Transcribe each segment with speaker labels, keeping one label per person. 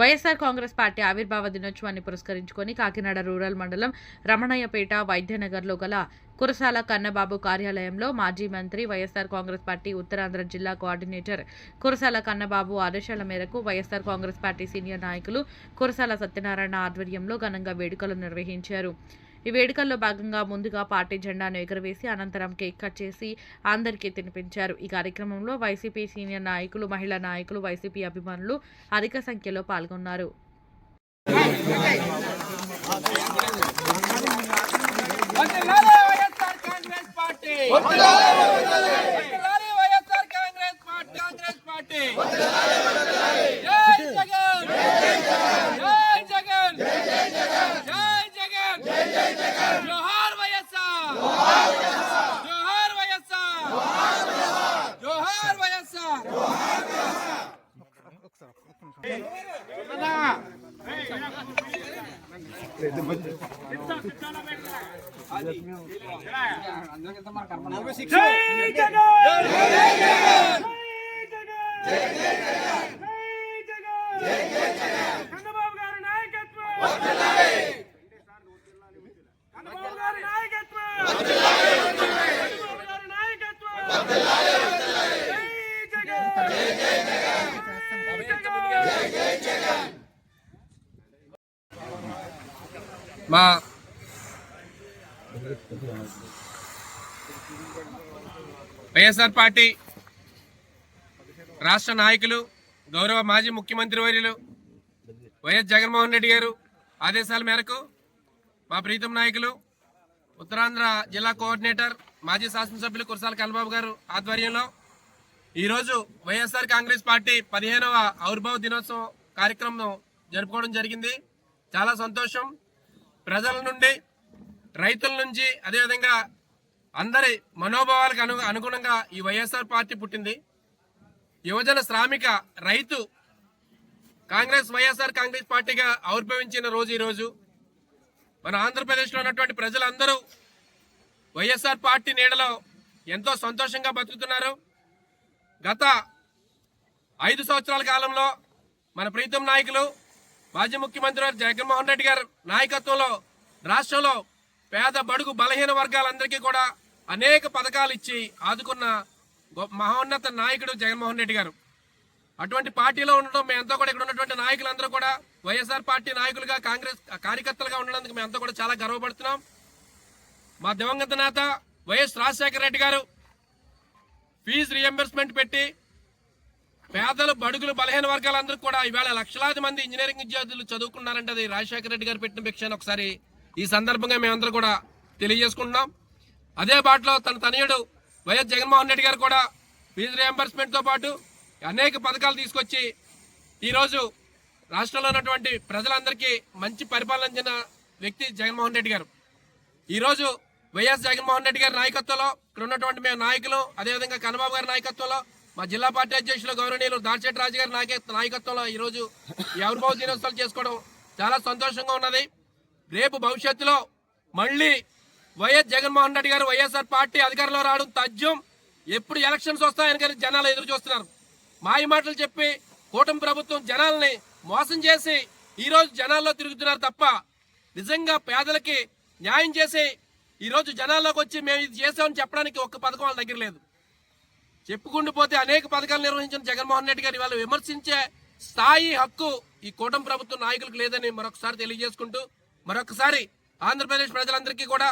Speaker 1: YSR Congress party ఆవిర్భావ దినోత్సవాన్ని పురస్కరించుకొని కాకినాడ రూరల్ మండలం రమణయ్యపేట వైద్యనగర్లో గల కురసాల కన్నబాబు కార్యాలయంలో మాజీ మంత్రి వైఎస్ఆర్ కాంగ్రెస్ పార్టీ ఉత్తరాంధ్ర జిల్లా కోఆర్డినేటర్ కురసాల కన్నబాబు ఆదేశాల మేరకు వైఎస్ఆర్ కాంగ్రెస్ పార్టీ సీనియర్ నాయకులు కురసాల సత్యనారాయణ ఆధ్వర్యంలో ఘనంగా వేడుకలు నిర్వహించారు. ఈ వేడుకల్లో భాగంగా ముందుగా పార్టీ జెండాను ఎగురవేసి అనంతరం కేక్ కట్ చేసి అందరికీ తినిపించారు. ఈ కార్యక్రమంలో వైసీపీ సీనియర్ నాయకులు, మహిళా నాయకులు, వైసీపీ అభిమానులు అధిక సంఖ్యలో పాల్గొన్నారు.
Speaker 2: మా వైఎస్ఆర్ పార్టీ రాష్ట్ర నాయకులు, గౌరవ మాజీ ముఖ్యమంత్రి వర్యులు వైఎస్ జగన్మోహన్ రెడ్డి గారు ఆదేశాల మేరకు మా ప్రీతం నాయకులు ఉత్తరాంధ్ర జిల్లా కోఆర్డినేటర్ మాజీ శాసనసభ్యులు కురసాల కన్నబాబు గారు ఆధ్వర్యంలో ఈరోజు వైఎస్ఆర్ కాంగ్రెస్ పార్టీ 15వ ఆవిర్భావ దినోత్సవం కార్యక్రమం జరుపుకోవడం జరిగింది. చాలా సంతోషం. ప్రజల నుండి, రైతుల నుంచి, అదేవిధంగా అందరి మనోభావాలకు అనుగుణంగా ఈ వైఎస్ఆర్ పార్టీ పుట్టింది. యువజన, శ్రామిక, రైతు వైఎస్ఆర్ కాంగ్రెస్ పార్టీగా ఆవిర్భవించిన రోజు ఈరోజు. మన ఆంధ్రప్రదేశ్లో ఉన్నటువంటి ప్రజలందరూ వైఎస్ఆర్ పార్టీ నీడలో ఎంతో సంతోషంగా బతుకుతున్నారు. గత 5 సంవత్సరాల కాలంలో మన ప్రీతం నాయకులు మాజీ ముఖ్యమంత్రి జగన్మోహన్ రెడ్డి గారి నాయకత్వంలో రాష్ట్రంలో పేద, బడుగు, బలహీన వర్గాలందరికీ కూడా అనేక పథకాలు ఇచ్చి ఆదుకున్న మహోన్నత నాయకుడు జగన్మోహన్ రెడ్డి గారు. అటువంటి పార్టీలో ఉండడం మేమంతా కూడా ఇక్కడ ఉన్నటువంటి నాయకులందరూ కూడా వైఎస్ఆర్ పార్టీ నాయకులుగా, కాంగ్రెస్ కార్యకర్తలుగా ఉండడానికి మేమంతా కూడా చాలా గర్వపడుతున్నాం. మా దివంగత నేత వైఎస్ రాజశేఖర రెడ్డి గారు ఫీజు రియంబర్స్మెంట్ పెట్టి పేదలు, బడుగులు, బలహీన వర్గాలందరూ కూడా ఇవాళ లక్షలాది మంది ఇంజనీరింగ్ విద్యార్థులు చదువుకున్నారంటే అది రాజశేఖర రెడ్డి గారు పెట్టిన భిక్షను ఒకసారి ఈ సందర్భంగా మేమందరూ కూడా తెలియజేసుకుంటున్నాం. అదే బాటలో తన తనయుడు వైఎస్ జగన్మోహన్ రెడ్డి గారు కూడా ఫీజు రియంబర్స్మెంట్తో పాటు అనేక పథకాలు తీసుకొచ్చి ఈరోజు రాష్ట్రంలో ఉన్నటువంటి ప్రజలందరికీ మంచి పరిపాలన చెందిన వ్యక్తి జగన్మోహన్ రెడ్డి గారు. ఈరోజు వైఎస్ జగన్మోహన్ రెడ్డి గారి నాయకత్వంలో ఇక్కడ ఉన్నటువంటి మేము నాయకులు, అదేవిధంగా కన్నబాబు గారి నాయకత్వంలో, మా జిల్లా పార్టీ అధ్యక్షులు గౌరవనీయులు దాడిశెట్టి రాజు గారి నాయకత్వంలో ఈరోజు ఈ ఆవిర్భావ దినోత్సవాలు చేసుకోవడం చాలా సంతోషంగా ఉన్నది. రేపు భవిష్యత్తులో మళ్ళీ వైఎస్ జగన్మోహన్ రెడ్డి గారు వైఎస్ఆర్ పార్టీ అధికారంలో రావడం తథ్యం. ఎప్పుడు ఎలక్షన్స్ వస్తాయని కానీ జనాలు ఎదురు చూస్తున్నారు. మాయ మాటలు చెప్పి కూటమి ప్రభుత్వం జనాల్ని మోసం చేసి ఈరోజు జనాల్లో తిరుగుతున్నారు తప్ప నిజంగా పేదలకి న్యాయం చేసి ఈరోజు జనాల్లోకి వచ్చి మేము ఇది చేసామని చెప్పడానికి ఒక్క పథకం వాళ్ళ దగ్గర లేదు. చెప్పుకుంటూ పోతే అనేక పథకాలు నిర్వహించిన జగన్మోహన్ రెడ్డి గారు ఇవాళ విమర్శించే స్థాయి, హక్కు ఈ కూటమి ప్రభుత్వం నాయకులకు లేదని మరొకసారి తెలియజేసుకుంటూ, మరొకసారి ఆంధ్రప్రదేశ్ ప్రజలందరికీ కూడా,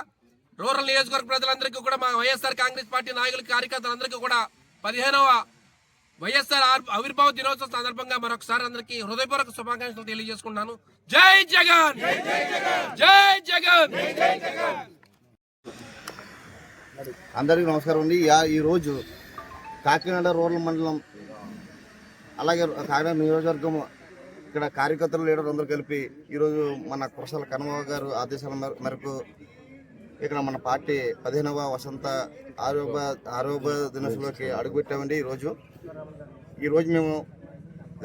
Speaker 2: రూరల్ నియోజకవర్గ ప్రజలందరికీ కూడా, మా వైఎస్ఆర్ కాంగ్రెస్ పార్టీ నాయకులకి, కార్యకర్తలందరికీ కూడా 15వ వైఎస్ఆర్ ఆవిర్భావ దినోత్సవం సందర్భంగా మరొకసారి అందరికీ హృదయపూర్వక శుభాకాంక్షలు తెలియజేసుకుంటున్నాను. జై జగన్, జై జగన్.
Speaker 3: అందరికీ నమస్కారం అండి. ఈరోజు కాకినాడ రూరల్ మండలం, అలాగే కాకినాడ నియోజకవర్గం ఇక్కడ కార్యకర్తలు, లీడర్లు అందరూ కలిపి ఈరోజు మన కురసాల కన్నబాబు గారు ఆదేశాల మేరకు ఇక్కడ మన పార్టీ 15వ వసంత ఆవిర్భావ దినోత్సవంలోకి అడుగుపెట్టామండి. ఈరోజు మేము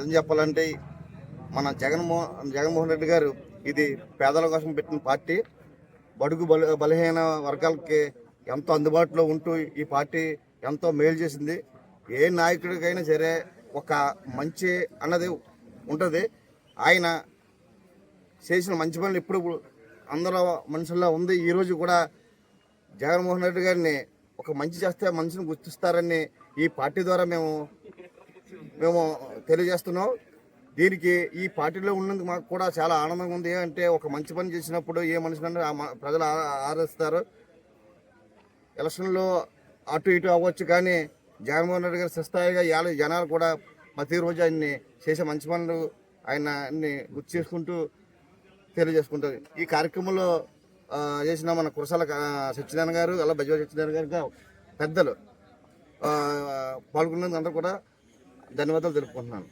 Speaker 3: ఏం చెప్పాలంటే, మన జగన్మోహన్ రెడ్డి గారు ఇది పేదల కోసం పెట్టిన పార్టీ. బడుగు బలహీన వర్గాలకి ఎంతో అందుబాటులో ఉంటూ ఈ పార్టీ ఎంతో మేలు చేసింది. ఏ నాయకుడికైనా సరే ఒక మంచి అన్నది ఉంటుంది. ఆయన చేసిన మంచి పనులు ఇప్పుడు అందరూ మనుషుల్లో ఉంది. ఈరోజు కూడా జగన్మోహన్ రెడ్డి గారిని ఒక మంచి చేస్తే మనిషిని గుర్తిస్తారని ఈ పార్టీ ద్వారా మేము తెలియజేస్తున్నాం. దీనికి ఈ పార్టీలో ఉన్నందుకు మాకు కూడా చాలా ఆనందంగా ఉంది. అంటే ఒక మంచి పని చేసినప్పుడు ఏ మనిషినన్నా ప్రజలు ఆదరిస్తారు. ఎలక్షన్లో అటు ఇటు అవ్వచ్చు, కానీ జగన్మోహన్ రెడ్డి గారు స్థాయిగా జనాలు కూడా ప్రతిరోజు ఆయన్ని చేసే మంచి పనులు ఆయన్ని గుర్తు చేసుకుంటూ తెలియజేసుకుంటారు. ఈ కార్యక్రమంలో చేసిన మన కురసాల సత్యనారాయణ గారు, అలా బజవాజ సత్యనారాయణ గారు పెద్దలు పాల్గొన్నందుకు అందరూ కూడా ధన్యవాదాలు తెలుపుకుంటున్నాను.